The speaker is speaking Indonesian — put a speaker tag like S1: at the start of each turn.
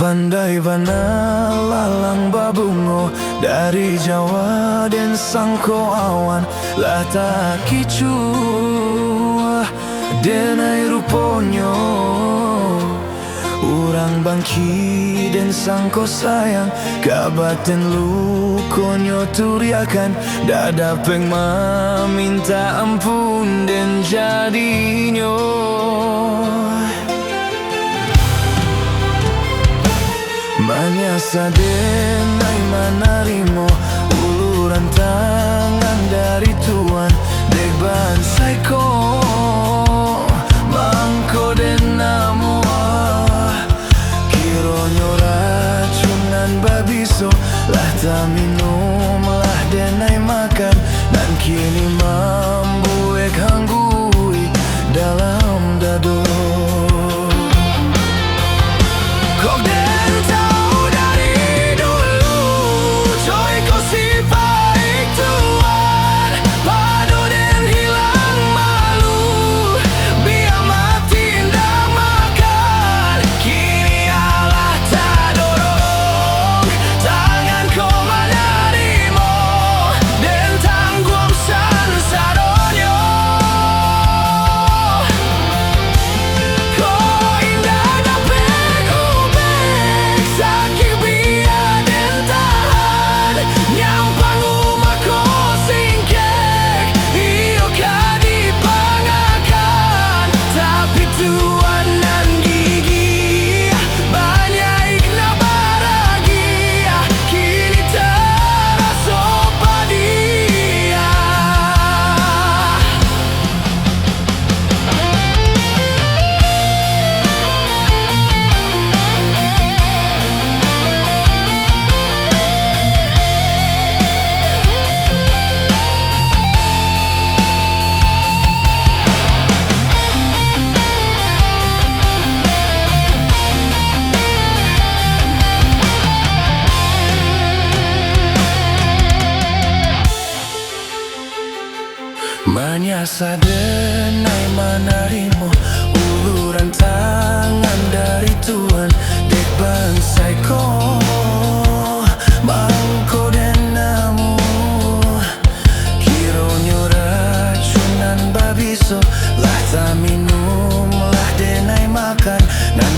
S1: Pandai bana lalang babungo dari Jawa dan sangko awan lata kicu denai ruponyo urang bangki dan sangko sayang kabaten lukonyo turiakan dada peng minta ampun dan jadinyo. Manyasa denai manarimo uluran tangan dari Tuhan dek bansai-ko mangko den namo kironyo racunan babiso lah ta minum lah denai makan dan kini mambuek hanggui dalam dado. Kok Manyasa denai manarimo uluran tangan dari Tuhan dek bansai-ko mangko den namo kironyo racunan babiso lah ta minum lah denai makan nan